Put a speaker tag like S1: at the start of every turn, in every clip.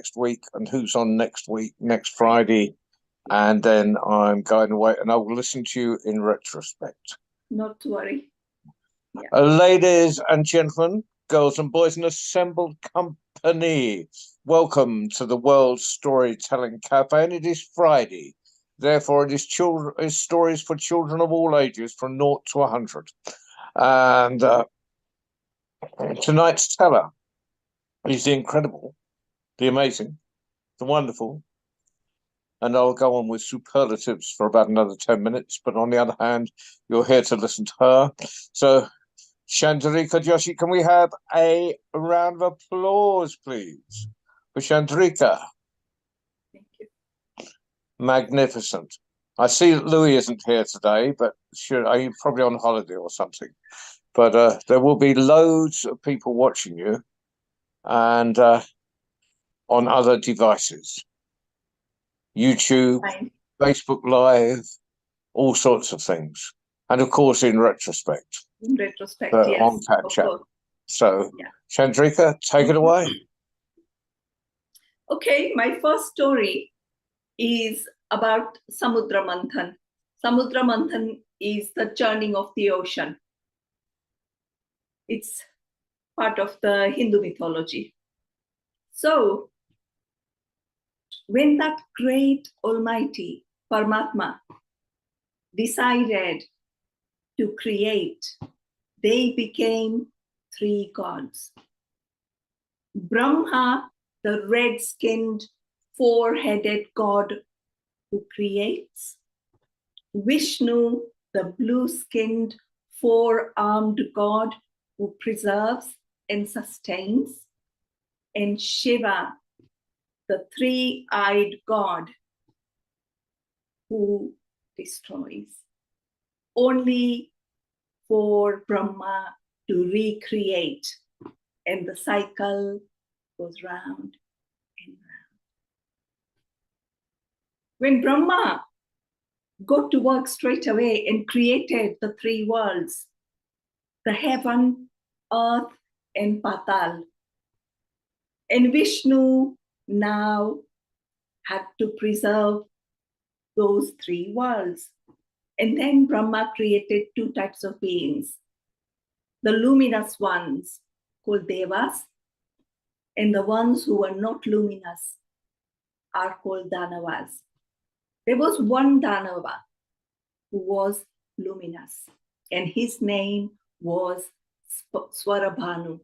S1: next week and who's on next week, next Friday. And then I'm going away and I will listen to you in retrospect.
S2: Not to worry.
S1: Yeah. Ladies and gentlemen, girls and boys, an assembled company, welcome to the World Storytelling Cafe. And it is Friday. Therefore, it is stories for children of all ages from 0 to 100. And tonight's teller is the incredible, the amazing, the wonderful. And I'll go on with superlatives for about another 10 minutes. But on the other hand, you're here to listen to her. So, Chandrika Joshi, can we have a round of applause, please, for Chandrika?
S2: Thank you.
S1: Magnificent. I see that Louis isn't here today, but are you probably on holiday or something? But there will be loads of people watching you and on other devices. YouTube, Facebook Live, all sorts of things. And of course, in retrospect.
S2: In retrospect, yes.
S1: On catch up. So, yeah. Chandrika, take it away.
S2: Okay, my first story is about Samudra Manthan. Samudra Manthan is the churning of the ocean. It's part of the Hindu mythology. So, when that great Almighty Paramatma decided to create, they became three gods. Brahma, the red-skinned, four-headed god who creates. Vishnu, the blue-skinned, four-armed god who preserves and sustains. And Shiva, the three-eyed god who destroys. Only for Brahma to recreate, and the cycle goes round and round. When Brahma got to work straight away and created the three worlds, the heaven, earth, and patal, and Vishnu now had to preserve those three worlds. And then Brahma created two types of beings. The luminous ones, called Devas, and the ones who were not luminous are called Danavas. There was one Danava who was luminous, and his name was Swarabhanu.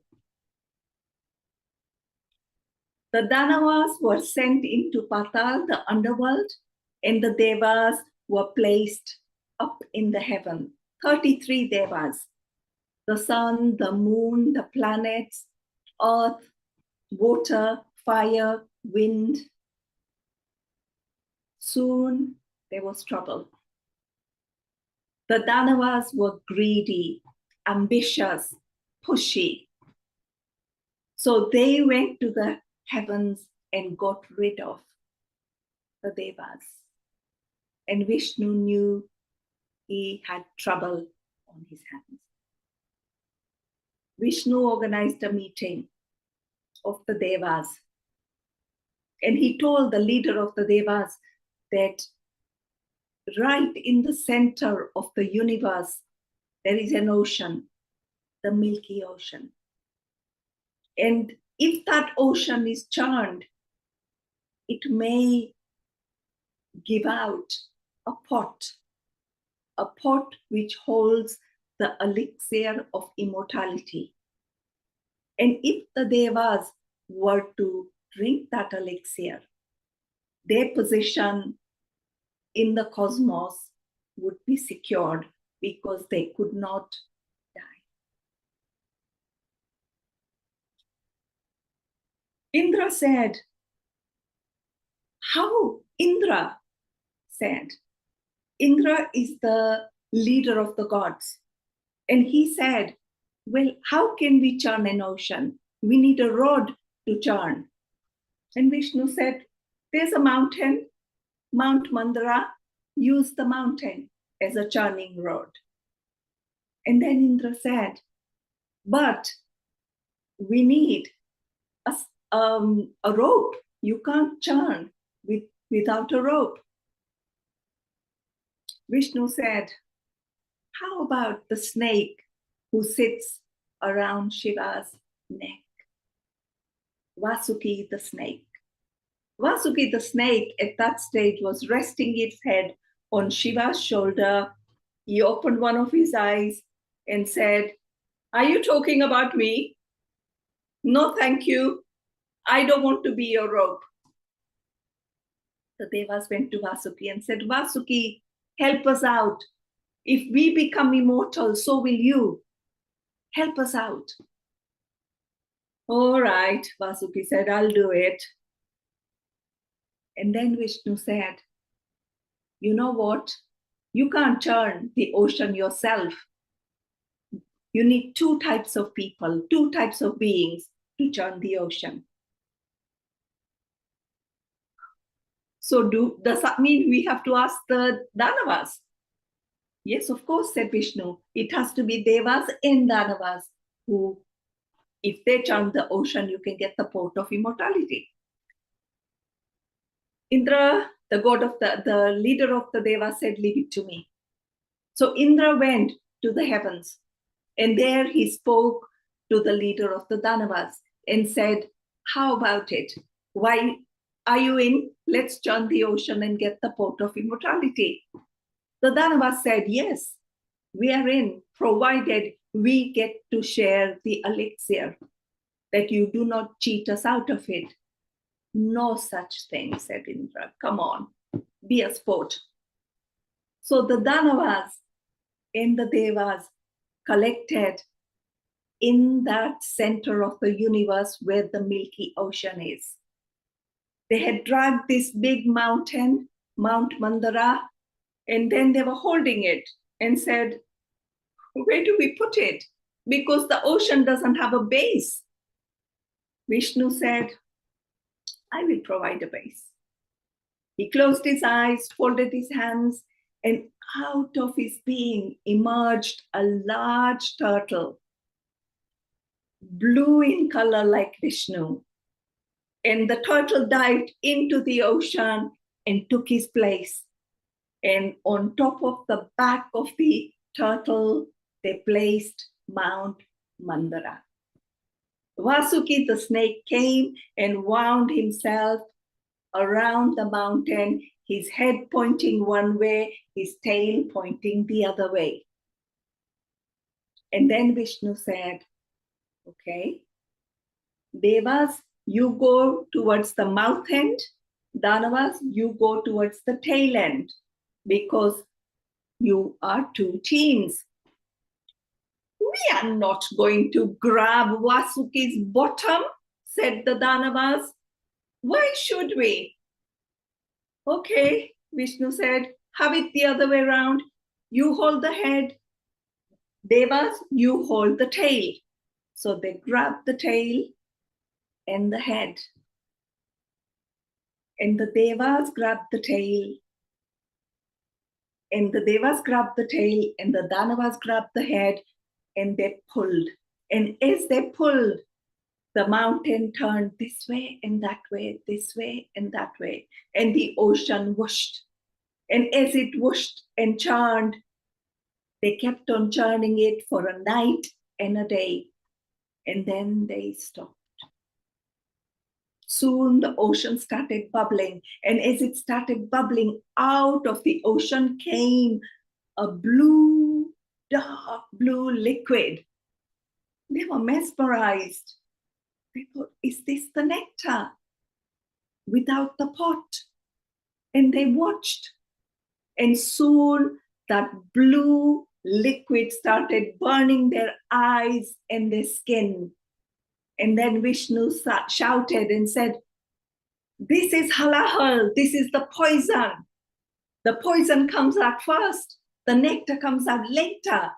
S2: The Danavas were sent into Patal, the underworld, and the Devas were placed up in the heaven. 33 Devas. The sun, the moon, the planets, earth, water, fire, wind. Soon there was trouble. The Danavas were greedy, ambitious, pushy. So they went to the heavens and got rid of the Devas. And Vishnu knew he had trouble on his hands. Vishnu organized a meeting of the Devas. And he told the leader of the Devas that right in the center of the universe, there is an ocean, the Milky Ocean. And if that ocean is churned, it may give out a pot which holds the elixir of immortality. And if the Devas were to drink that elixir, their position in the cosmos would be secured because they could not die. Indra said, how? Indra said, Indra is the leader of the gods. And he said, well, how can we churn an ocean? We need a rod to churn. And Vishnu said, there's a mountain, Mount Mandara, use the mountain as a churning rod. And then Indra said, but we need a rope You can't churn without a rope. Vishnu said, how about the snake who sits around Shiva's neck? Vasuki the snake. Vasuki the snake at that stage was resting its head on Shiva's shoulder. He opened one of his eyes and said, are you talking about me? No, thank you. I don't want to be your rope. The Devas went to Vasuki and said, Vasuki, help us out. If we become immortal, so will you. Help us out. All right, Vasuki said, I'll do it. And then Vishnu said, you know what? You can't churn the ocean yourself. You need two types of people, two types of beings to churn the ocean. So does that mean we have to ask the Danavas? Yes, of course, said Vishnu. It has to be Devas and Danavas who, if they churn the ocean, you can get the port of immortality. Indra, the god of the leader of the Devas, said, leave it to me. So Indra went to the heavens, and there he spoke to the leader of the Danavas and said, how about it? Why are you in? Let's churn the ocean and get the port of immortality. The Danavas said, yes, we are in, provided we get to share the elixir, that you do not cheat us out of it. No such thing, said Indra. Come on, be a sport. So the Danavas and the Devas collected in that center of the universe where the Milky Ocean is. They had dragged this big mountain, Mount Mandara, and then they were holding it and said, where do we put it? Because the ocean doesn't have a base. Vishnu said, I will provide a base. He closed his eyes, folded his hands, and out of his being emerged a large turtle, blue in color like Vishnu. And the turtle dived into the ocean and took his place. And on top of the back of the turtle, they placed Mount Mandara. Vasuki the snake came and wound himself around the mountain, his head pointing one way, his tail pointing the other way. And then Vishnu said, okay, Devas, you go towards the mouth end. Danavas, you go towards the tail end, because you are two teams. We are not going to grab Vasuki's bottom, said the Danavas. Why should we? Okay, Vishnu said, have it the other way around. You hold the head. Devas, you hold the tail. So they grabbed the tail and the head. And the Devas grabbed the tail. And the Devas grabbed the tail, and the Danavas grabbed the head, and they pulled. And as they pulled, the mountain turned this way and that way, this way and that way, and the ocean whooshed. And as it whooshed and churned, they kept on churning it for a night and a day, and then they stopped. Soon the ocean started bubbling, and as it started bubbling, out of the ocean came a blue, dark blue liquid. They were mesmerized. They thought, is this the nectar without the pot? And they watched. And soon that blue liquid started burning their eyes and their skin. And then Vishnu shouted and said, this is halahal, this is the poison. The poison comes out first, the nectar comes out later.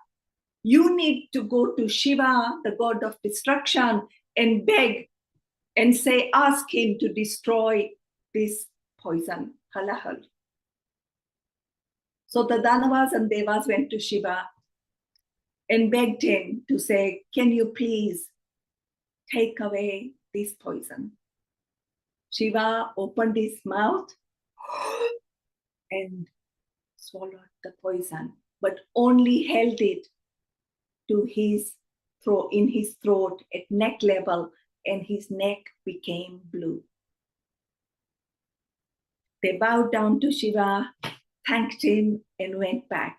S2: You need to go to Shiva, the god of destruction, and beg and say, ask him to destroy this poison, halahal. So the Danavas and Devas went to Shiva and begged him to say, can you please take away this poison? Shiva opened his mouth and swallowed the poison, but only held it to his throat, in his throat at neck level, and his neck became blue. They bowed down to Shiva, thanked him, and went back.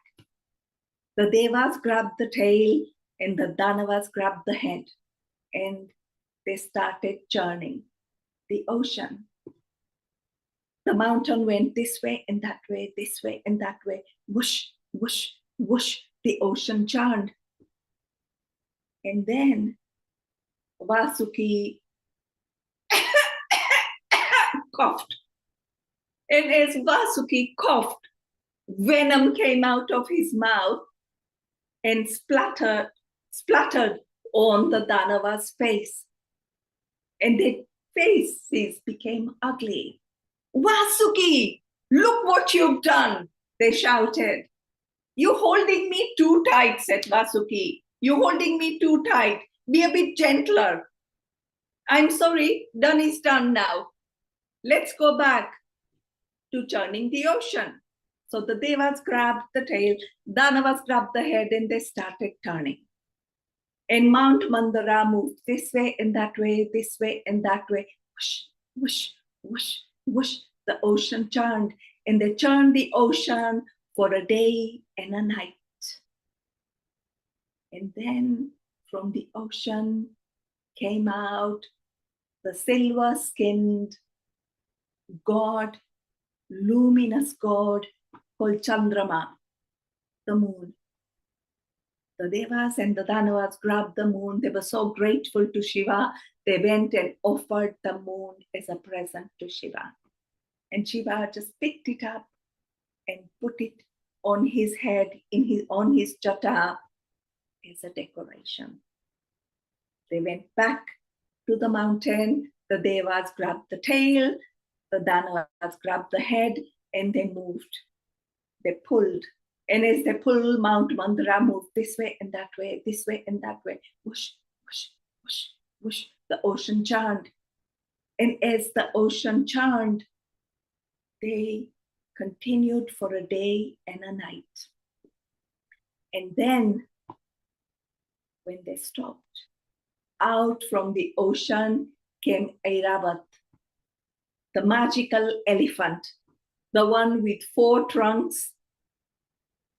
S2: The Devas grabbed the tail and the Danavas grabbed the head, and they started churning the ocean. The mountain went this way and that way, this way and that way. Whoosh, whoosh, whoosh, the ocean churned. And then Vasuki coughed. And as Vasuki coughed, venom came out of his mouth and splattered on the Danava's face. And their faces became ugly. Vasuki, look what you've done, they shouted. You're holding me too tight, said Vasuki. You're holding me too tight. Be a bit gentler. I'm sorry, done is done now. Let's go back to churning the ocean. So the Devas grabbed the tail, Danavas grabbed the head, and they started turning. And Mount Mandara moved this way and that way, this way and that way. Whoosh, whoosh, whoosh, whoosh. The ocean churned, and they churned the ocean for a day and a night. And then from the ocean came out the silver-skinned god, luminous god called Chandrama, the moon. The Devas and the Danavas grabbed the moon. They were so grateful to Shiva. They went and offered the moon as a present to Shiva. And Shiva just picked it up and put it on his head, on his jata, as a decoration. They went back to the mountain. The Devas grabbed the tail, the Danavas grabbed the head, and they moved. They pulled. And as they pulled, Mount Mandara moved this way and that way, this way and that way. Whoosh, whoosh, whoosh, whoosh. The ocean churned. And as the ocean churned, they continued for a day and a night. And then, when they stopped, out from the ocean came Airavat, the magical elephant, the one with 4 trunks,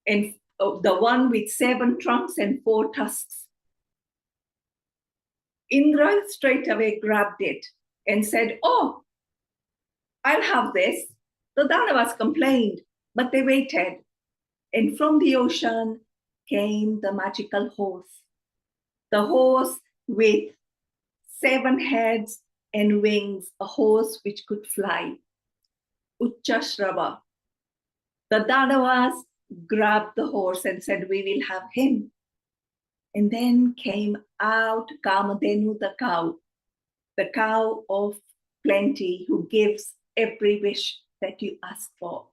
S2: and the one with 7 trunks and 4 tusks. Indra straight away grabbed it and said, "Oh, I'll have this." The Danavas complained, but they waited. And from the ocean came the magical horse, the horse with 7 heads and wings, a horse which could fly. Uchashrava. The Danavas grabbed the horse and said, "We will have him." And then came out Kamadhenu, the cow of plenty, who gives every wish that you ask for.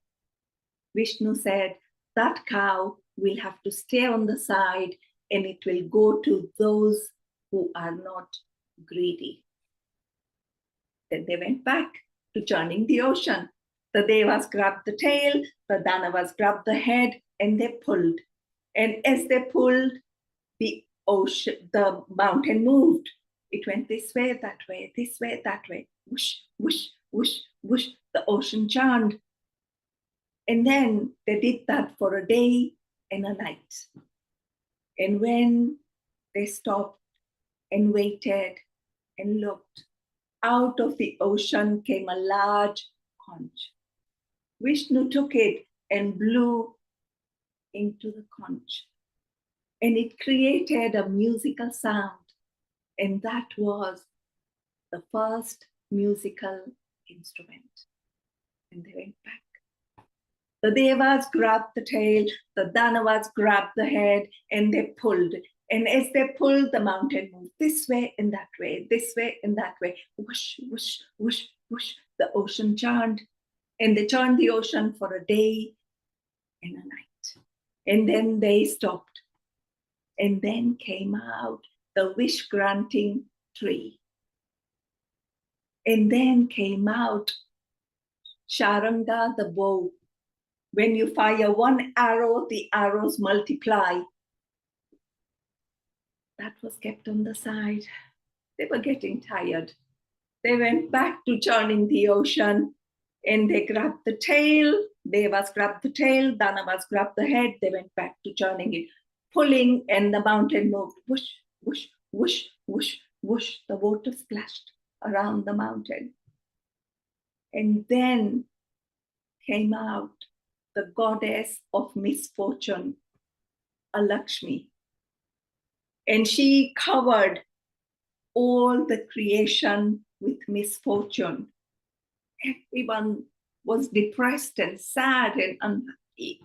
S2: Vishnu said, that cow will have to stay on the side and it will go to those who are not greedy. Then they went back to churning the ocean. The Devas grabbed the tail, the Danavas grabbed the head, and they pulled. And as they pulled, the mountain moved. It went this way, that way, this way, that way. Whoosh, whoosh, whoosh, whoosh. The ocean churned. And then they did that for a day and a night. And when they stopped and waited and looked, out of the ocean came a large conch. Vishnu took it and blew into the conch. And it created a musical sound. And that was the first musical instrument. And they went back. The Devas grabbed the tail, the Danavas grabbed the head, and they pulled. And as they pulled, the mountain moved this way and that way, this way and that way. Whoosh, whoosh, whoosh, whoosh. The ocean churned. And they churned the ocean for a day and a night. And then they stopped. And then came out the wish-granting tree. And then came out Sharanga, the bow. When you fire one arrow, the arrows multiply. That was kept on the side. They were getting tired. They went back to churning the ocean, and they grabbed the tail. Devas grabbed the tail, Danavas grabbed the head. They went back to churning it, pulling, and the mountain moved. Whoosh, whoosh, whoosh, whoosh, whoosh. The water splashed around the mountain. And then came out the goddess of misfortune, a Lakshmi. And she covered all the creation with misfortune. Everyone was depressed and sad and unhappy.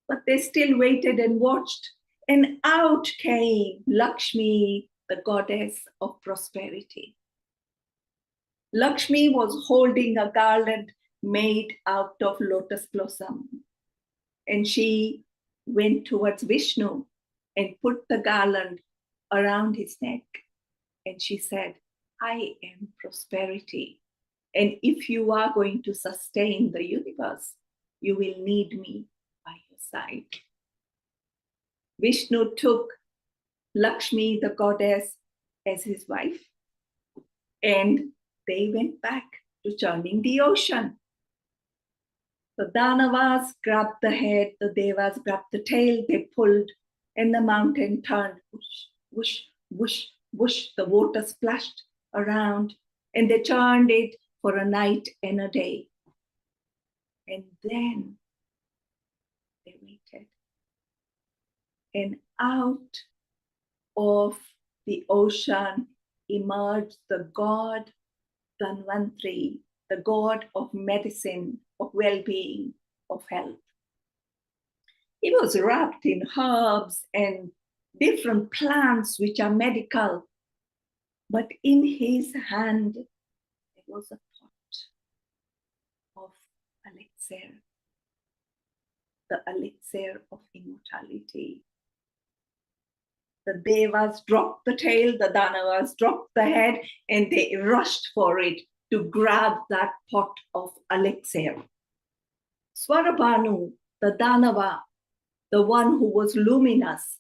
S2: But they still waited and watched. And out came Lakshmi, the goddess of prosperity. Lakshmi was holding a garland made out of lotus blossom. And she went towards Vishnu and put the garland around his neck. And she said, I am prosperity. And if you are going to sustain the universe, you will need me by your side. Vishnu took Lakshmi, the goddess, as his wife, and they went back to churning the ocean. The Danavas grabbed the head, the Devas grabbed the tail, they pulled, and the mountain turned. Whoosh, whoosh, whoosh, whoosh. The water splashed around, and they churned it for a night and a day. And then they waited. And out of the ocean emerged the god Dhanvantri, the god of medicine, of well-being, of health. He was wrapped in herbs and different plants which are medical. But in his hand, there was a pot of elixir, the elixir of immortality. The Devas dropped the tail, the Danavas dropped the head, and they rushed for it to grab that pot of elixir. Swarabhanu, the Danava, the one who was luminous,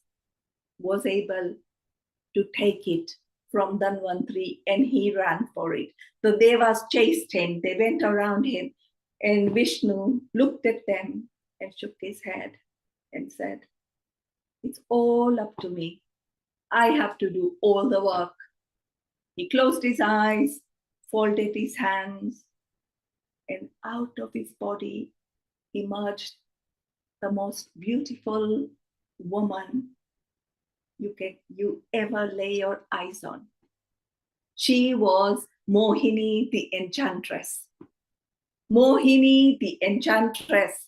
S2: was able to take it from Dhanvantri, and he ran for it. The Devas chased him, they went around him, and Vishnu looked at them and shook his head and said, it's all up to me. I have to do all the work. He closed his eyes, folded his hands, and out of his body emerged the most beautiful woman you ever lay your eyes on. She was Mohini the enchantress. Mohini the enchantress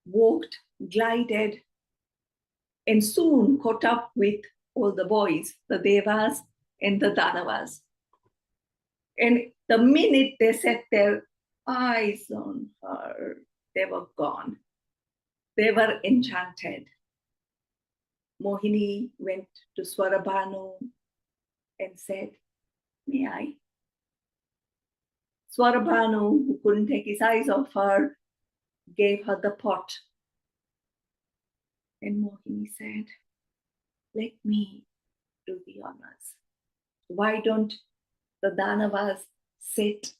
S2: walked, glided, and soon caught up with all the boys, the Devas and the Danavas. And the minute they set their eyes on her, they were gone. They were enchanted. Mohini went to Swarabhanu and said, may I? Swarabhanu, who couldn't take his eyes off her, gave her the pot. And Mohini said, let me do the honors. Why don't the Danavas sit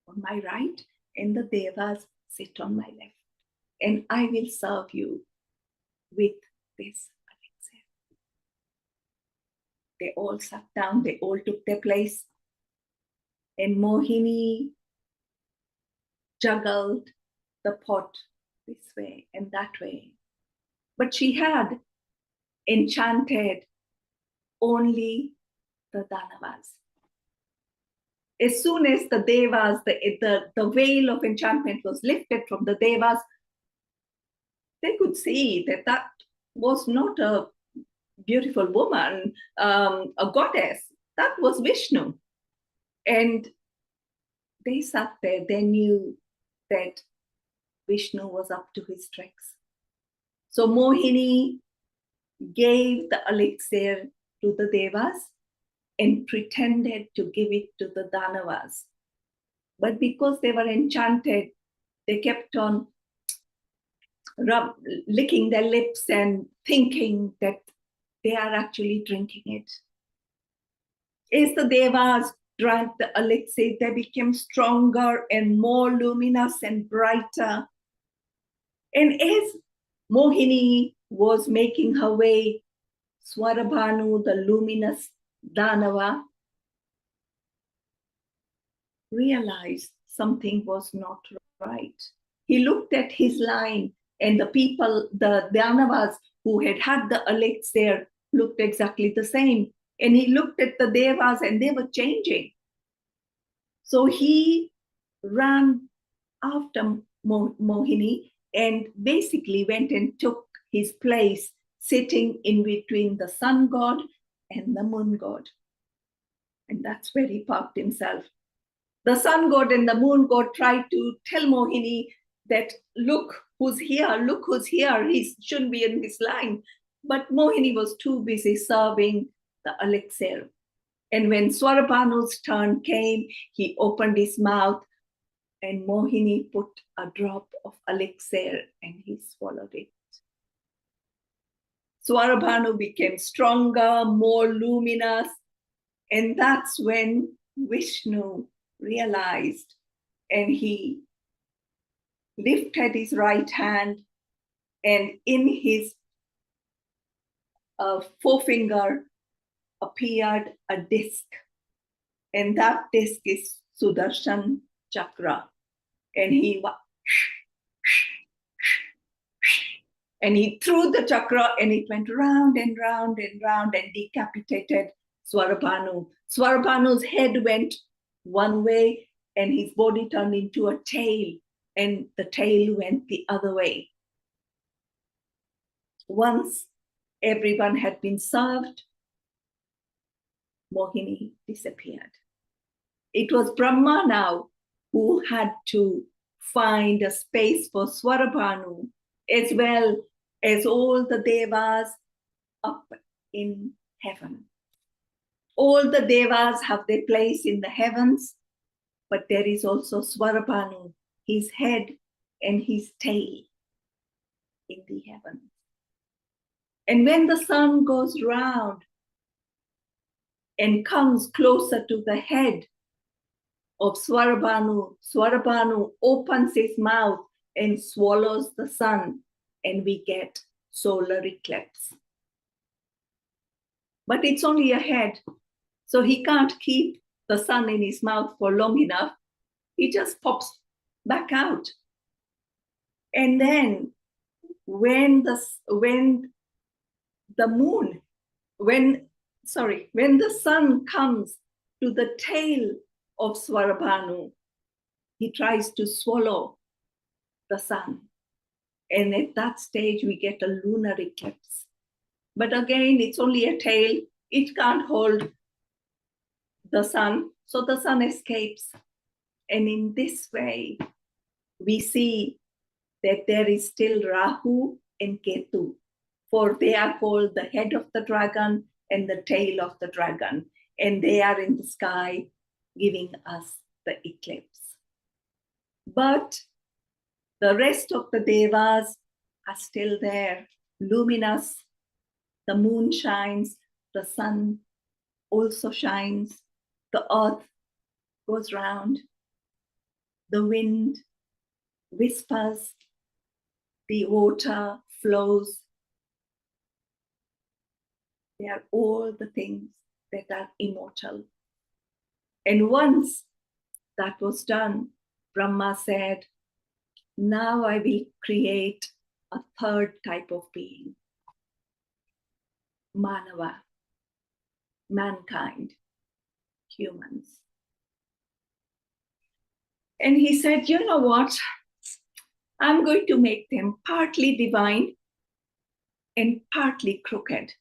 S2: on my right and the Devas sit on my left? And I will serve you with this elixir. They all sat down, they all took their place. And Mohini juggled the pot this way and that way. But she had enchanted only the Danavas. As soon as the Devas, the veil of enchantment was lifted from the Devas, they could see that that was not a beautiful woman, a goddess. That was Vishnu. And they sat there, they knew that Vishnu was up to his tricks. So Mohini gave the elixir to the Devas, and pretended to give it to the Danavas. But because they were enchanted, they kept on licking their lips and thinking that they are actually drinking it. As the Devas drank the elixir, they became stronger and more luminous and brighter. And as Mohini was making her way, Swarabhanu, the luminous Danava, realized something was not right. He looked at his line, and the people, the Danavas who had the elixir, looked exactly the same. And he looked at the Devas and they were changing. So he ran after Mohini and basically went and took his place sitting in between the sun god and the moon god. And that's where he parked himself. The sun god and the moon god tried to tell Mohini that, look who's here, he shouldn't be in this line. But Mohini was too busy serving the elixir. And when Swarabhanu's turn came, he opened his mouth and Mohini put a drop of elixir and he swallowed it. Swarabhanu became stronger, more luminous, and that's when Vishnu realized, and he lifted his right hand, and in his forefinger appeared a disc, and that disc is Sudarshan Chakra. And he threw the chakra and it went round and round and round and decapitated Swarabhanu. Swarabhanu's head went one way and his body turned into a tail, and the tail went the other way. Once everyone had been served, Mohini disappeared. It was Brahma now who had to find a space for Swarabhanu, as well as all the Devas up in heaven. All the Devas have their place in the heavens, but there is also Swarabhanu, his head and his tail in the heavens. And when the sun goes round and comes closer to the head of Swarabhanu, Swarabhanu opens his mouth and swallows the sun, and we get solar eclipse. But it's only a head, so he can't keep the sun in his mouth for long enough. He just pops back out. And then when the sun comes to the tail of Swarabhanu, he tries to swallow the sun. And at that stage, we get a lunar eclipse. But again, it's only a tail. It can't hold the sun, so the sun escapes. And in this way, we see that there is still Rahu and Ketu, for they are called the head of the dragon and the tail of the dragon. And they are in the sky giving us the eclipse. But the rest of the Devas are still there, luminous. The moon shines, the sun also shines, the earth goes round, the wind whispers, the water flows. They are all the things that are immortal. And once that was done, Brahma said, now I will create a third type of being, Manava, mankind, humans. And he said, you know what? I'm going to make them partly divine and partly crooked.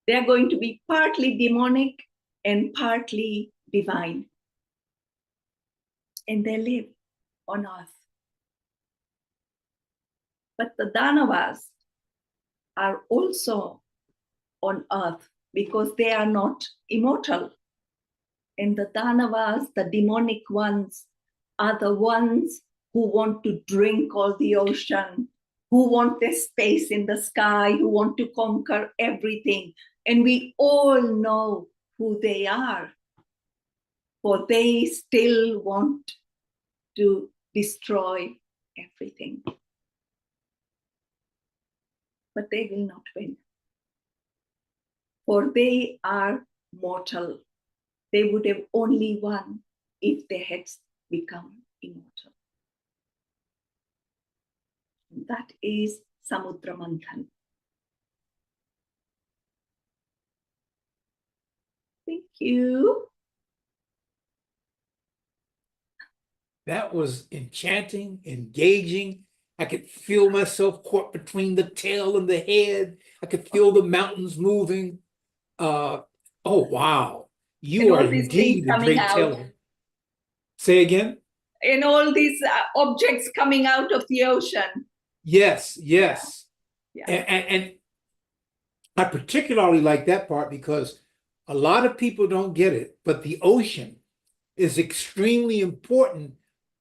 S2: They're going to be partly demonic and partly divine. And they live on earth. But the Danavas are also on earth, because they are not immortal. And the Danavas, the demonic ones, are the ones who want to drink all the ocean, who want their space in the sky, who want to conquer everything. And we all know who they are, for they still want to destroy everything. But they will not win, for they are mortal. They would have only won if they had become immortal. That is Samudra Manthan. Thank you.
S3: That was enchanting, engaging. I could feel myself caught between the tail and the head. I could feel the mountains moving. Oh, wow. You are
S2: all these things
S3: indeed a
S2: coming
S3: great
S2: out.
S3: teller. Say again?
S2: And all these objects coming out of the ocean.
S3: Yes, yes.
S2: Yeah.
S3: And I particularly like that part because a lot of people don't get it, but the ocean is extremely important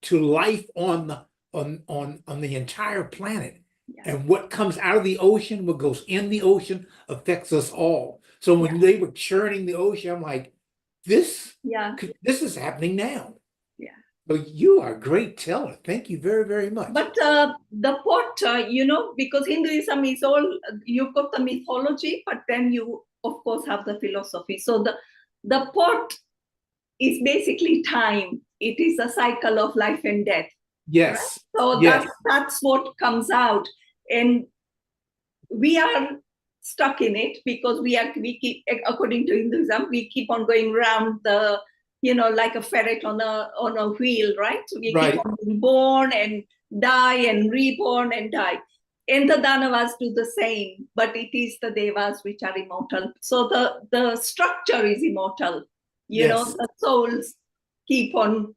S3: to life on the entire planet.
S2: Yeah.
S3: And what comes out of the ocean, what goes in the ocean, affects us all. So when they were churning the ocean, I'm like, this is happening now.
S2: Yeah.
S3: But you are a great teller. Thank you very, very much.
S2: But the pot, because Hinduism is all, you've got the mythology, but then you, of course, have the philosophy. So the pot is basically time. It is a cycle of life and death.
S3: Yes.
S2: Right? So
S3: yes.
S2: that's what comes out. And we are stuck in it because we keep, according to Hinduism, we keep on going around the, like a ferret on a wheel, right? So we keep on being born and die and reborn and die. And the Danavas do the same, but it is the Devas which are immortal. So the structure is immortal. The souls keep on,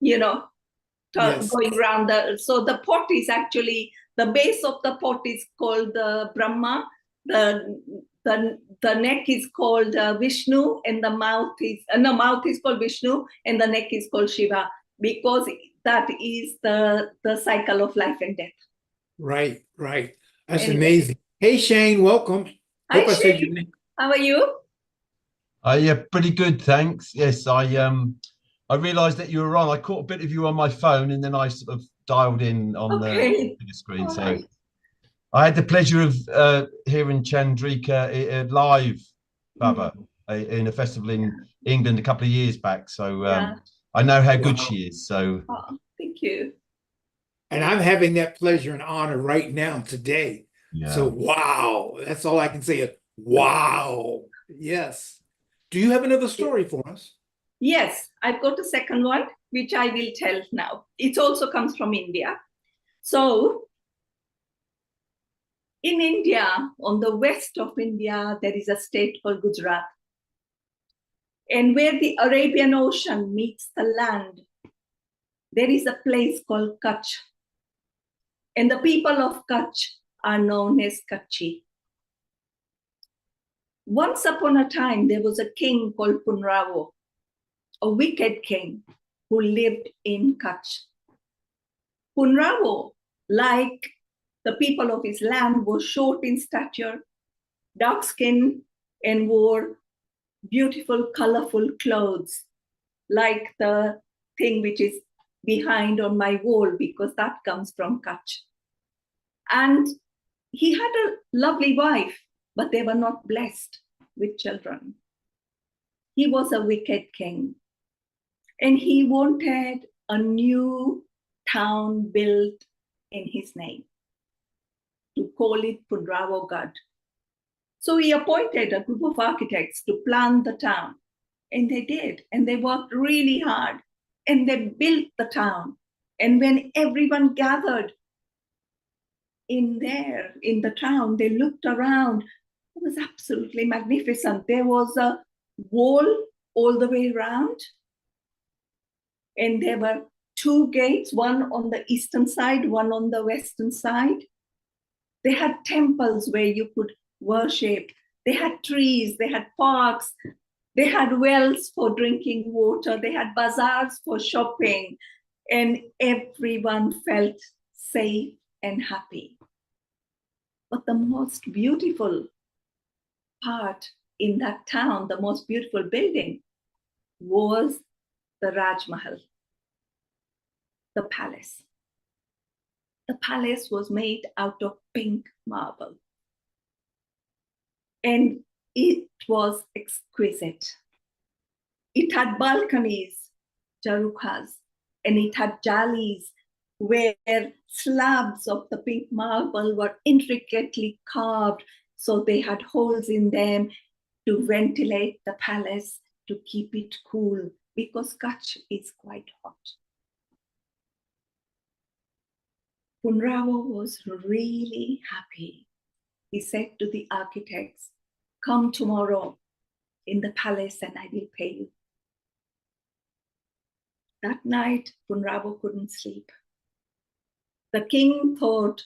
S2: going around. So the pot is actually, the base of the pot is called the Brahma. The neck is called Vishnu, and the mouth is called Vishnu, and the neck is called Shiva, because that is the cycle of life and death.
S3: Right. That's amazing. Hey, Shane, welcome.
S2: Hi, Shane. How are you?
S4: Yeah, pretty good, thanks. Yes, I realised that you were on. I caught a bit of you on my phone, and then I sort of dialed in on the screen.
S2: All
S4: so
S2: right.
S4: I had the pleasure of hearing Chandrika live, Baba, in a festival in England a couple of years back. So I know how good she is. So
S2: thank you.
S3: And I'm having that pleasure and honor right now today.
S4: Yeah.
S3: So wow, that's all I can say. Wow. Yes. Do you have another story for us?
S2: Yes, I've got a second one, which I will tell now. It also comes from India. So in India, on the west of India, there is a state called Gujarat. And where the Arabian Ocean meets the land, there is a place called Kutch. And the people of Kutch are known as Kutchi. Once upon a time, there was a king called Punravo, a wicked king who lived in Kutch. Punravo, like the people of his land, was short in stature, dark skinned, and wore beautiful, colorful clothes, like the thing which is behind on my wall, because that comes from Kutch. And he had a lovely wife, but they were not blessed with children. He was a wicked king, and he wanted a new town built in his name, to call it Punravogad. So he appointed a group of architects to plan the town, and they did, and they worked really hard, and they built the town. And when everyone gathered in the town, they looked around. It was absolutely magnificent. There was a wall all the way around, and there were two gates, one on the eastern side, one on the western side. They had temples where you could worship. They had trees, they had parks, they had wells for drinking water, they had bazaars for shopping, and everyone felt safe and happy. But the most beautiful part in that town, the most beautiful building, was the Raj Mahal, the palace. The palace was made out of pink marble, and it was exquisite. It had balconies, jarukhas, and it had jalis where slabs of the pink marble were intricately carved, so they had holes in them to ventilate the palace, to keep it cool, because Kutch is quite hot. Punrao was really happy. He said to the architects, "Come tomorrow in the palace and I will pay you." That night, Punrao couldn't sleep. The king thought,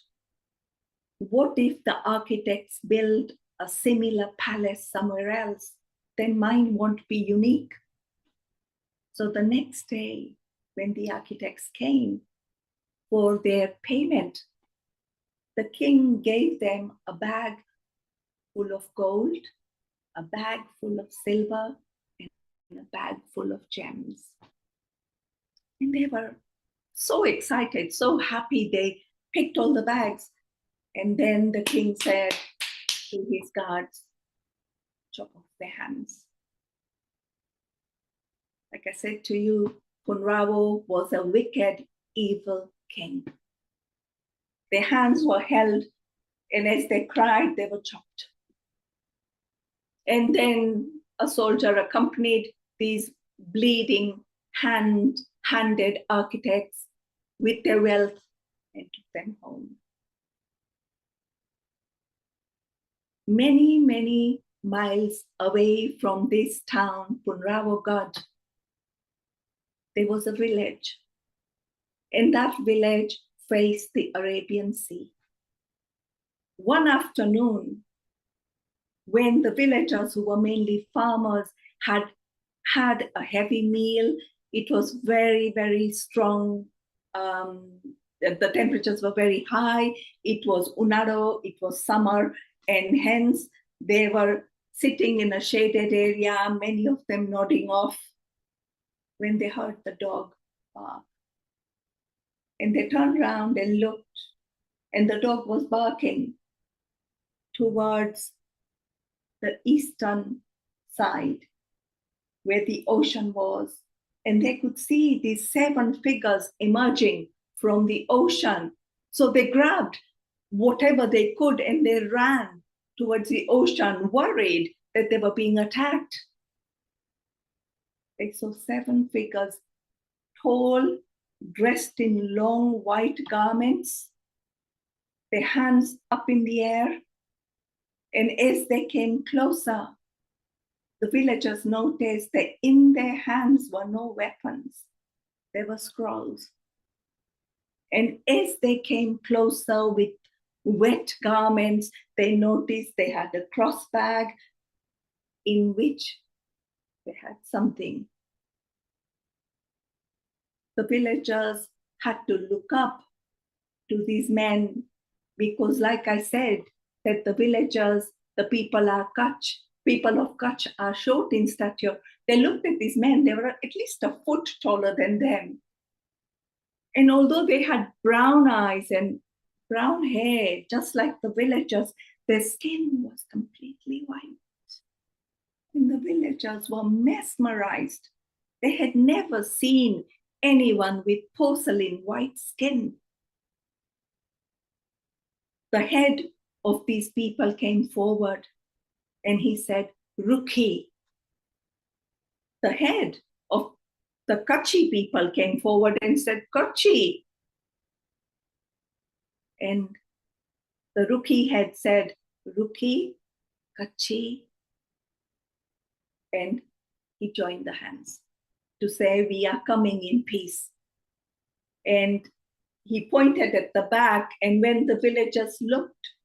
S2: what if the architects build a similar palace somewhere else? Then mine won't be unique. So the next day, when the architects came for their payment, the king gave them a bag full of gold, a bag full of silver, and a bag full of gems. And they were so excited, so happy. They picked all the bags. And then the king said to his guards, "Chop off their hands." Like I said to you, Punrao was a wicked, evil king. Their hands were held, and as they cried, they were chopped. And then a soldier accompanied these bleeding, handed architects with their wealth and took them home. Many, many miles away from this town, Punrawagad, there was a village. And that village faced the Arabian Sea. One afternoon, when the villagers, who were mainly farmers, had had a heavy meal, it was very, very strong. The temperatures were very high. It was unado, it was summer, and hence they were sitting in a shaded area, many of them nodding off, when they heard the dog bark. And they turned around and looked, and the dog was barking towards the eastern side where the ocean was. And they could see these 7 figures emerging from the ocean. So they grabbed whatever they could and they ran towards the ocean, worried that they were being attacked. They saw 7 figures, tall, dressed in long white garments, their hands up in the air. And as they came closer, the villagers noticed that in their hands were no weapons. They were scrolls. And as they came closer with wet garments, they noticed they had a cross bag in which they had something. The villagers had to look up to these men because, like I said, that the villagers, the people of Kutch are short in stature. They looked at these men, they were at least a foot taller than them. And although they had brown eyes and brown hair, just like the villagers, their skin was completely white. And the villagers were mesmerized. They had never seen anyone with porcelain white skin. The head of these people came forward and he said, "Rukhi." The head of the Kutchi people came forward and said, "Kutchi." And the Rukhi had said, "Rukhi, Kutchi." And he joined the hands to say, "We are coming in peace." And he pointed at the back, and when the villagers looked,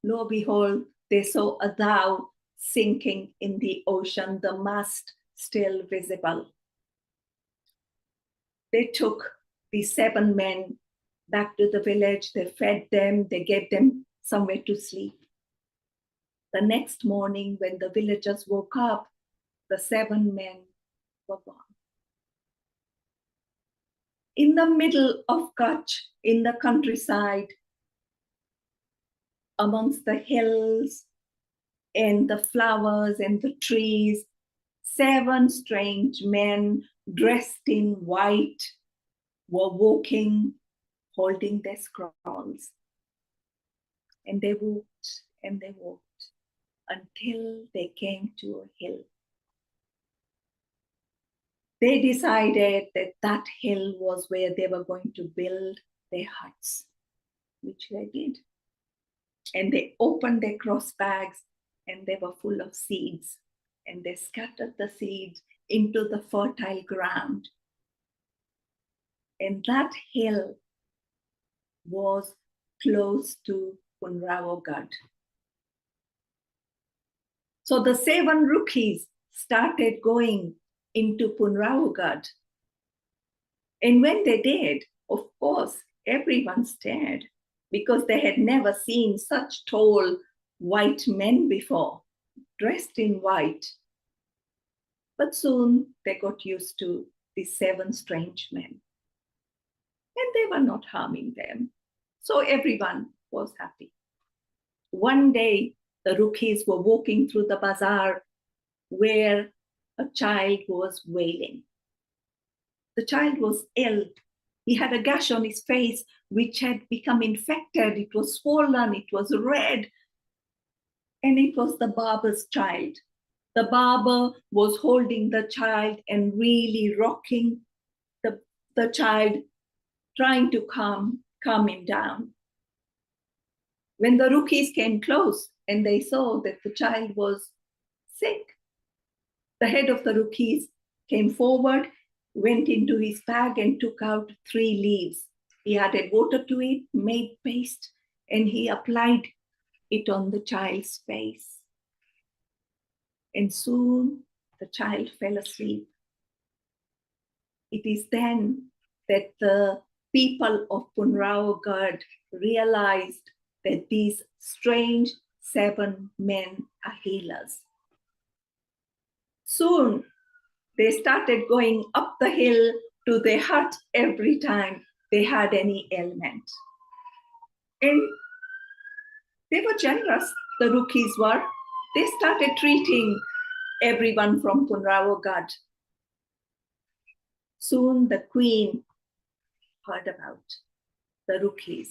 S2: lo behold, they saw a dhow sinking in the ocean, the mast still visible. They took the 7 men back to the village. They fed them, they gave them somewhere to sleep. The next morning, when the villagers woke up, the 7 men were gone. In the middle of Kutch, in the countryside, amongst the hills and the flowers and the trees, 7 strange men dressed in white were walking, holding their scrolls. And they walked and they walked until they came to a hill. They decided that that hill was where they were going to build their huts, which they did. And they opened their cross bags and they were full of seeds. And they scattered the seeds into the fertile ground. And that hill was close to Punrawagad. So the 7 rookies started going into Punrawagad. And when they did, of course, everyone stared because they had never seen such tall white men before, dressed in white. But soon they got used to the 7 strange men. And they were not harming them. So everyone was happy. One day, the rookies were walking through the bazaar where a child was wailing. The child was ill. He had a gash on his face which had become infected. It was swollen, it was red. And it was the barber's child. The barber was holding the child and really rocking the child, trying to calm him down. When the rookies came close and they saw that the child was sick, the head of the rookies came forward, went into his bag and took out 3 leaves. He added water to it, made paste, and he applied it on the child's face. And soon the child fell asleep. It is then that the people of Punrawagad realized that these strange 7 men are healers. Soon they started going up the hill to their hut every time they had any ailment. And they were generous, the rookies were. They started treating everyone from Punrawagad. Soon the queen heard about the rookies.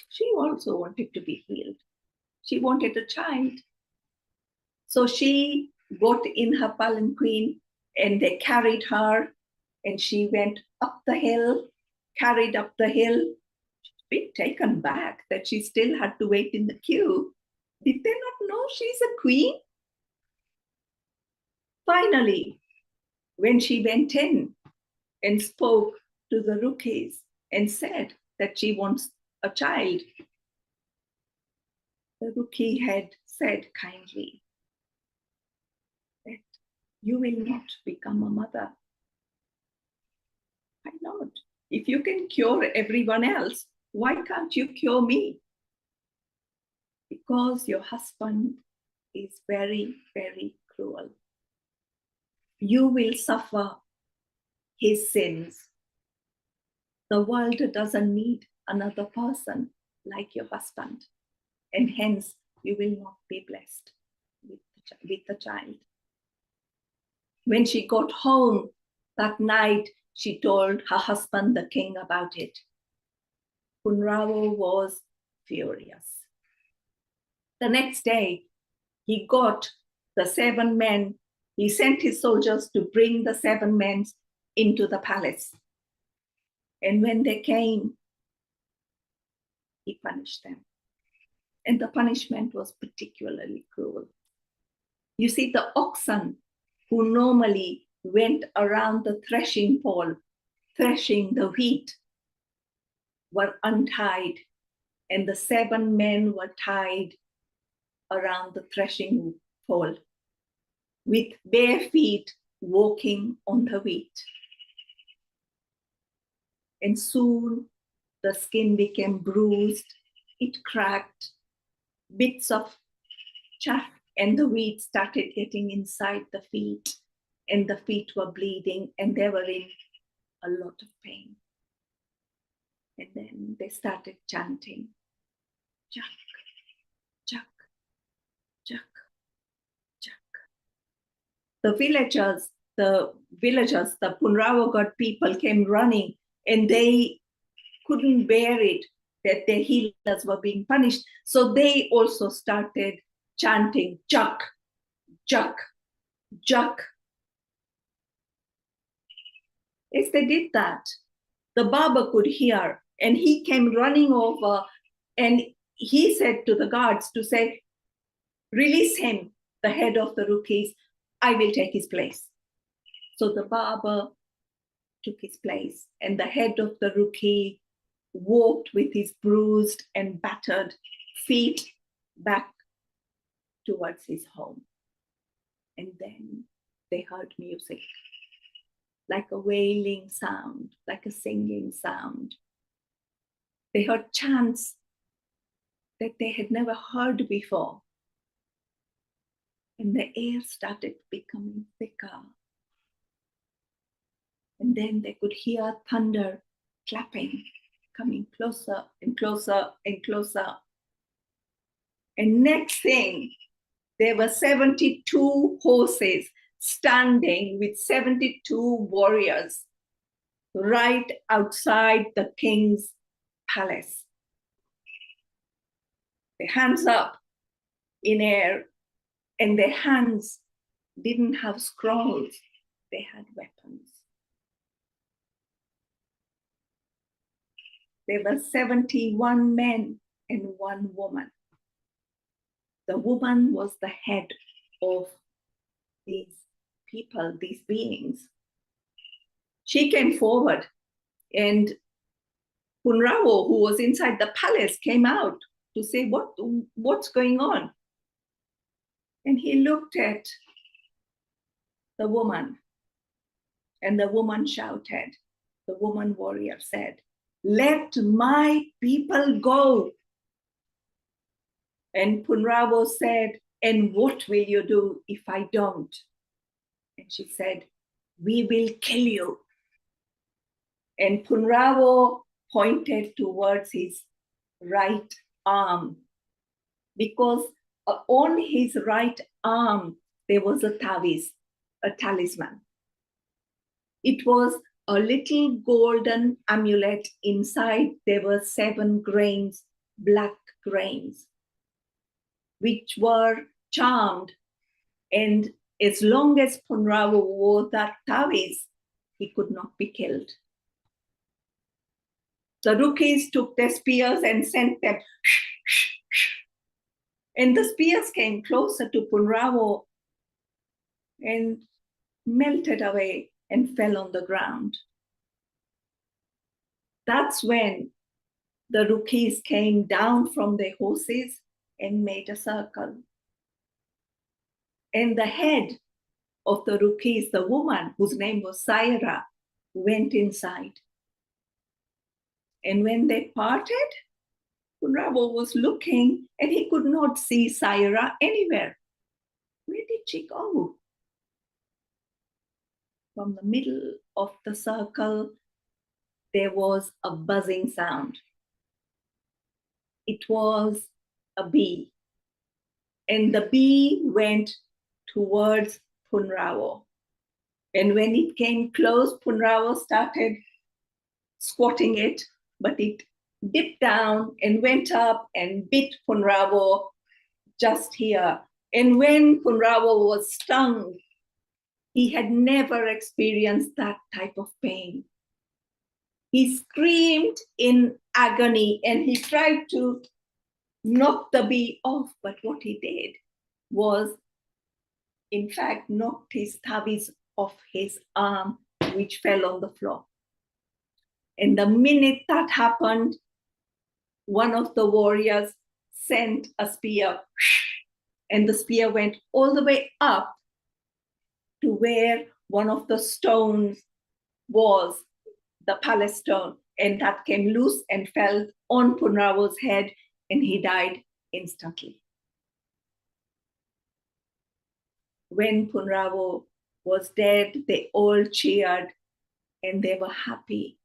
S2: She also wanted to be healed. She wanted a child. So she got in her palanquin and they carried her and she went up the hill, carried up the hill. She's been taken back that she still had to wait in the queue. Did they not know she's a queen? Finally, when she went in and spoke to the rookies and said that she wants a child, the rookie had said kindly that you will not become a mother. Why not? If you can cure everyone else, why can't you cure me? Because your husband is very, very cruel. You will suffer his sins. The world doesn't need another person like your husband, and hence you will not be blessed with the child. When she got home that night, she told her husband, the king, about it. Punrawa was furious. The next day, he got the 7 men. He sent his soldiers to bring the 7 men into the palace. And when they came, he punished them. And the punishment was particularly cruel. You see, the oxen who normally went around the threshing pole, threshing the wheat, were untied, and the 7 men were tied around the threshing pole with bare feet walking on the wheat. And soon the skin became bruised, it cracked, bits of chaff and the wheat started getting inside the feet, and the feet were bleeding and they were in a lot of pain. And then they started chanting, Jack, Jack, Jack, Jack. The villagers, the Punrawagat people came running, and they couldn't bear it that their healers were being punished. So they also started chanting, Jack, Jack, Jack. As they did that, the Baba could hear, and he came running over, and he said to the guards to say, release him, the head of the Rukis, I will take his place. So the Baba took his place, and the head of the Ruki walked with his bruised and battered feet back towards his home. And then they heard music, like a wailing sound, like a singing sound. They heard chants that they had never heard before. And the air started becoming thicker. And then they could hear thunder clapping, coming closer and closer and closer. And next thing, there were 72 horses standing with 72 warriors right outside the king's palace. Their hands up in air, and their hands didn't have scrolls, they had weapons. There were 71 men and 1 woman. The woman was the head of these people, these beings. She came forward, and Punrawo, who was inside the palace, came out to say, what's going on? And he looked at the woman, and the woman shouted, the woman warrior said, let my people go. And Punrawo said, and what will you do if I don't? And she said, we will kill you. And Punrawo pointed towards his right arm, because on his right arm there was a taviz, a talisman. It was a little golden amulet. Inside there were 7 grains, black grains, which were charmed. And as long as Punrawo wore that taviz, he could not be killed. The Rukis took their spears and sent them. And the spears came closer to Punrawo and melted away and fell on the ground. That's when the Rukis came down from their horses and made a circle. And the head of the Rukis, the woman whose name was Saira, went inside. And when they parted, Punrawo was looking and he could not see Saira anywhere. Where did she go? From the middle of the circle, there was a buzzing sound. It was a bee. And the bee went towards Punrawo. And when it came close, Punrawo started squatting it, but it dipped down and went up and bit Punrawo just here. And when Punrawo was stung, he had never experienced that type of pain. He screamed in agony and he tried to knock the bee off, but what he did was, in fact, knocked his taviz off his arm, which fell on the floor. And the minute that happened, one of the warriors sent a spear and the spear went all the way up to where one of the stones was, the palace stone, and that came loose and fell on Punrao's head, and he died instantly. When Punrao was dead, they all cheered and they were happy.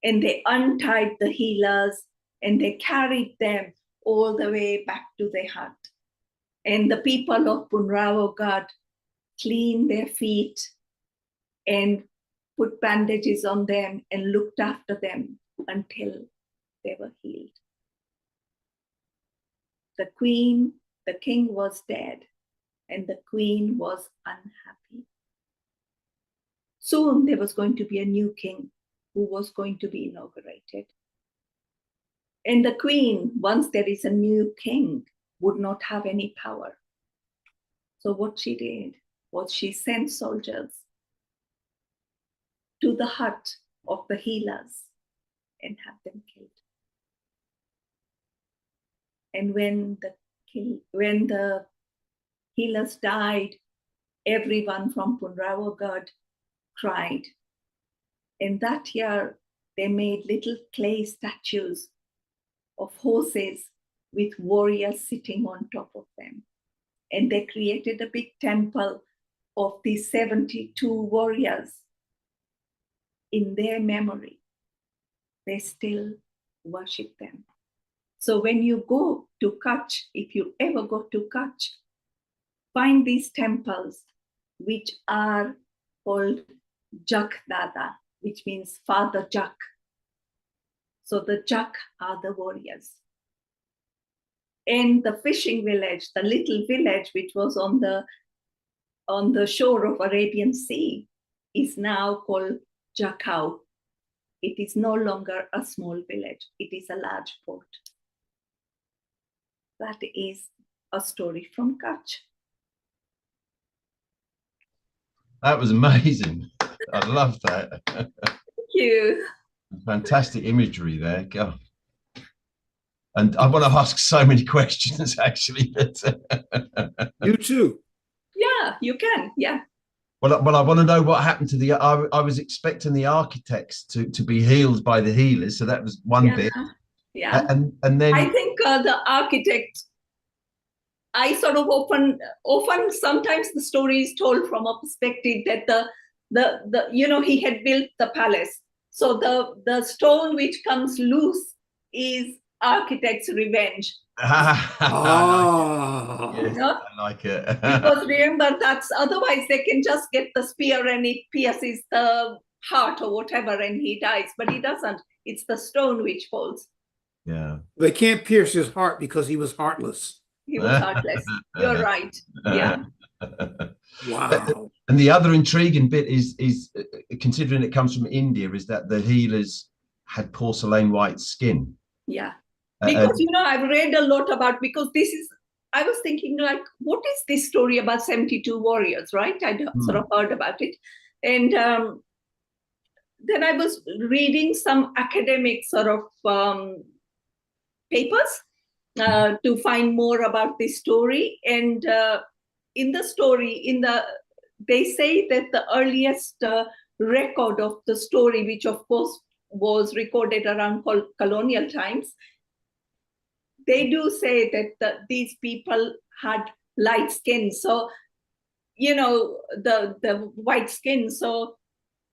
S2: And they untied the healers and they carried them all the way back to their hut. And the people of Punrao God cleaned their feet and put bandages on them and looked after them until they were healed. The king was dead, and the queen was unhappy. Soon there was going to be a new king who was going to be inaugurated. And the queen, once there is a new king, would not have any power. So what she did was she sent soldiers to the hut of the healers and had them killed. And when the healers died, everyone from Punrao God cried. And that year, they made little clay statues of horses with warriors sitting on top of them. And they created a big temple of these 72 warriors. In their memory, they still worship them. So when you go to Kutch, if you ever go to Kutch, find these temples, which are called Jak Dada, which means Father Jak. So the Jak are the warriors. And the fishing village, the little village which was on the shore of Arabian Sea, is now called Jakau. It is no longer a small village. It is a large port. That is a story from Kutch.
S4: That was amazing. I love that.
S2: Thank you.
S4: Fantastic imagery there. God. And I want to ask so many questions, actually.
S3: You too.
S2: Yeah, you can. Yeah.
S4: Well, I want to know what happened to the. I was expecting the architects to be healed by the healers, so that was one bit.
S2: Yeah.
S4: And then
S2: I think the architect. I sort of often sometimes the story is told from a perspective that the he had built the palace, so the stone which comes loose is architect's revenge.
S3: Ah,
S4: yes, I like it.
S2: Because remember, that's otherwise they can just get the spear and it pierces the heart or whatever and he dies, but he doesn't. It's the stone which falls.
S4: Yeah.
S3: they can't pierce his heart because he was heartless.
S2: He was heartless. You're right. Yeah.
S3: Wow.
S4: And the other intriguing bit is considering it comes from India, is that the healers had porcelain white skin.
S2: Yeah. Because I've read a lot about, because I was thinking, like, what is this story about 72 warriors, right? I sort of heard about it. And then I was reading some academic sort of papers to find more about this story. And in the story, they say that the earliest record of the story, which of course was recorded around colonial times, they do say that these people had light skin. So, the white skin. So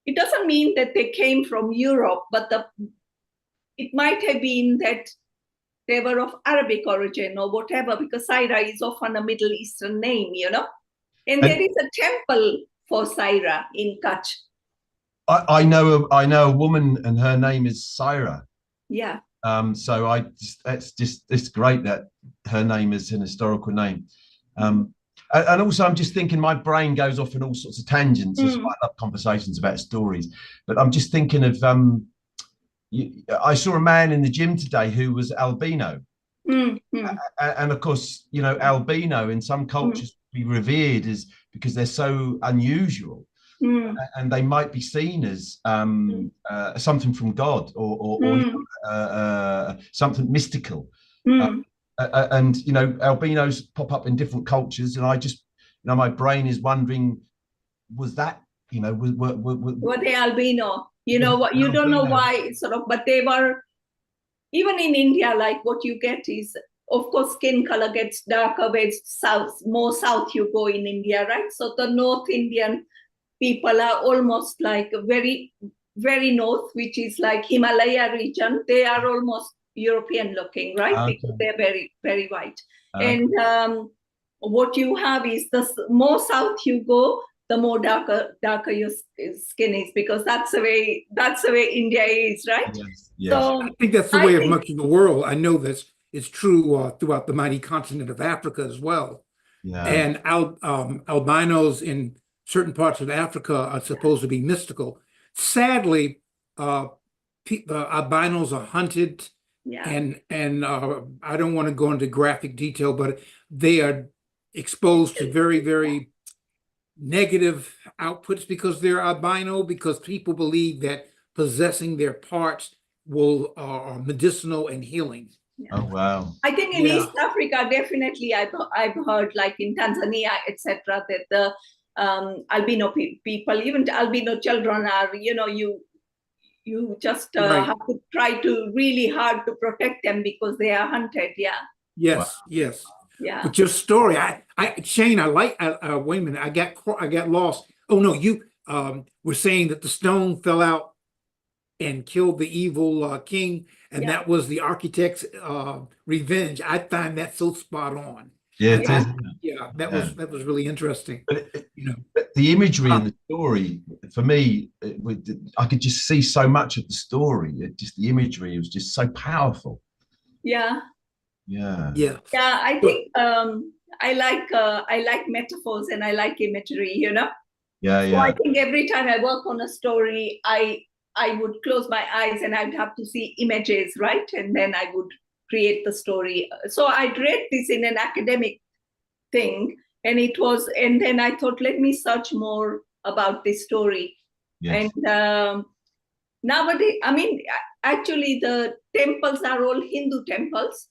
S2: it doesn't mean that they came from Europe, but it might have been that they were of Arabic origin or whatever, because Saira is often a Middle Eastern name, And there is a temple for Saira in Kutch.
S4: I know a woman, and her name is Saira.
S2: Yeah.
S4: So it's great that her name is an historical name. And also, I'm just thinking, my brain goes off in all sorts of tangents. I love conversations about stories, but I'm just thinking of. I saw a man in the gym today who was albino, and of course, albino in some cultures be revered as because they're so unusual, and they might be seen as something from God or something mystical. And you know, albinos pop up in different cultures, and I just, you know, my brain is wondering, was that, you know,
S2: were they albino? You know what? You don't know
S4: albino?
S2: why, sort of, but they were. Even in India, like what you get is, of course, skin color gets darker where more south you go in India, right? So the North Indian people are almost like very, very north, which is like Himalaya region. They are almost European looking, right?
S4: Okay.
S2: Because they're very, very white.
S4: Okay.
S2: And what you have is the more south you go, the more darker your skin is, because that's the way India is, right?
S4: Yes, yes.
S2: So
S3: I think that's the way of much of the world. I know this is true throughout the mighty continent of Africa as well.
S4: Yeah.
S3: And albinos in certain parts of Africa are supposed to be mystical. Sadly, albinos are hunted, and I don't want to go into graphic detail, but they are exposed to very, very negative outputs because they're albino, because people believe that possessing their parts will are medicinal and healing.
S4: Oh wow!
S2: I think in East Africa, definitely, I've heard, like in Tanzania, etc., that the albino people, even albino children, are, you know, you just have to try to really hard to protect them because they are hunted. Yeah.
S3: Yes.
S4: Wow.
S3: Yes.
S2: Yeah.
S3: But your story, Shane, I like. Wait a minute, I got lost. Oh no, you were saying that the stone fell out and killed the evil king, and that was the architect's revenge. I find that so spot on.
S4: Yeah, it is.
S3: Yeah, that was really interesting.
S4: But
S3: you know,
S4: the imagery in the story, for me, I could just see so much of the story. Just the imagery was just so powerful.
S2: Yeah.
S3: Yeah.
S2: I think I like metaphors and I like imagery, you know. So I think every time I work on a story, I would close my eyes and I'd have to see images, right? And then I would create the story. So I'd read this in an academic thing, and then I thought, let me search more about this story. Yes. And nowadays, I mean, actually the temples are all Hindu temples,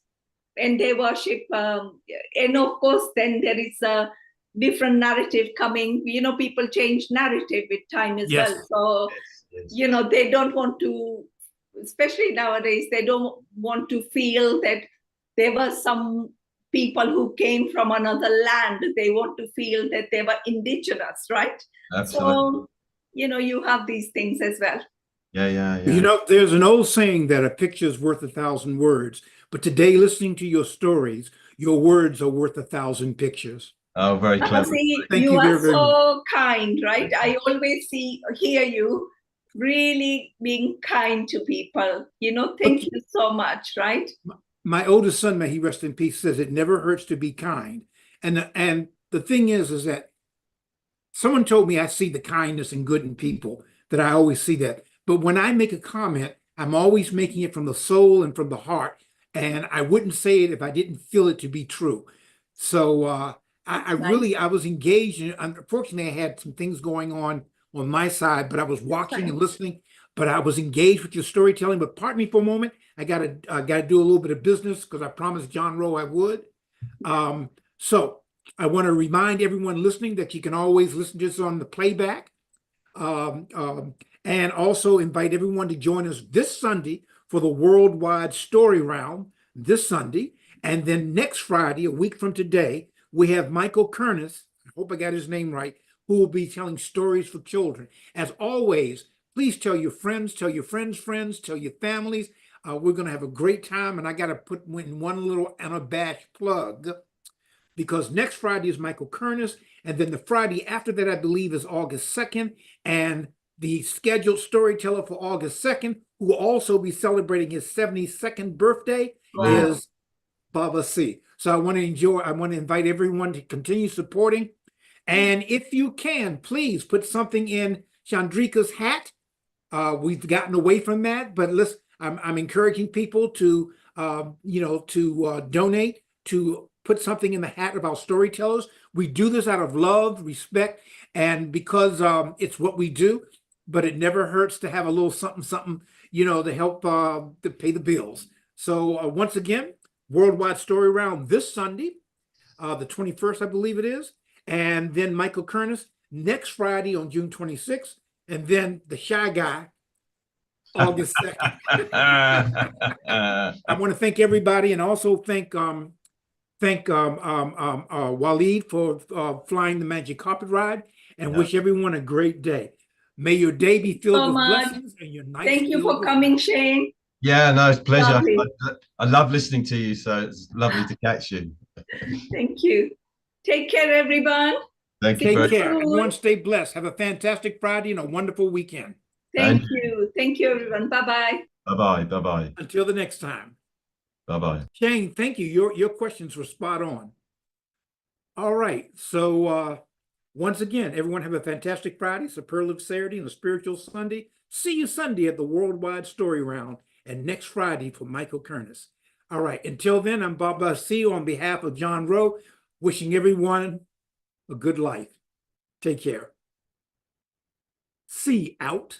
S2: and they worship, and of course, then there is a different narrative coming. You know, people change narrative with time as well. So, you know, they don't want to, especially nowadays, they don't want to feel that there were some people who came from another land. They want to feel that they were indigenous, right? Absolutely. So, you know, you have these things as well.
S4: Yeah.
S3: You know, there's an old saying that a picture is worth 1,000 words. But today, listening to your stories, your words are worth 1,000 pictures.
S4: Oh, very clever.
S2: See, you are so kind, right? I always hear you really being kind to people. You know, thank you so much, right?
S3: My oldest son, may he rest in peace, says it never hurts to be kind. And the thing is that someone told me I see the kindness and good in people, that I always see that. But when I make a comment, I'm always making it from the soul and from the heart. And I wouldn't say it if I didn't feel it to be true. So I was engaged. Unfortunately, I had some things going on my side, but I was watching and listening. But I was engaged with your storytelling. But pardon me for a moment. I gotta do a little bit of business because I promised John Rowe I would. So I want to remind everyone listening that you can always listen to this on the playback. And also invite everyone to join us this Sunday for the Worldwide Story Round this Sunday. And then next Friday, a week from today, we have Michael Kernis, I hope I got his name right, who will be telling stories for children. As always, please tell your friends, tell your friends, tell your families. We're going to have a great time. And I got to put in one little unabashed plug, because next Friday is Michael Kernis. And then the Friday after that, I believe, is August 2nd. And the scheduled storyteller for August 2nd, who will also be celebrating his 72nd birthday, is Baba C. So I want to invite everyone to continue supporting. And if you can, please put something in Chandrika's hat. We've gotten away from that, but listen, I'm encouraging people to, donate, to put something in the hat of our storytellers. We do this out of love, respect, and because it's what we do. But it never hurts to have a little something, to help to pay the bills. So once again, Worldwide Story Round this Sunday, the 21st, I believe it is. And then Michael Kernis next Friday on June 26th. And then the Shy Guy, August 2nd. I want to thank everybody, and also thank Waleed for flying the Magic Carpet Ride, and wish everyone a great day. May your day be filled with blessings and your night.
S2: Thank you for coming, Shane.
S4: Yeah, no, it's a pleasure.
S2: Lovely.
S4: I love listening to you, so it's lovely to catch you.
S2: Thank you. Take care, everyone.
S4: Thank you.
S3: Take care. Everyone stay blessed. Have a fantastic Friday and a wonderful weekend.
S2: Thank you. Thank you, everyone. Bye-bye.
S4: Bye-bye. Bye-bye.
S3: Until the next time.
S4: Bye-bye.
S3: Shane, thank you. Your questions were spot on. All right. So once again, everyone have a fantastic Friday, superlative Saturday, and a spiritual Sunday. See you Sunday at the Worldwide Story Round, and next Friday for Michael Kernis. All right. Until then, I'm Bob Basile on behalf of John Rowe, wishing everyone a good life. Take care. See out.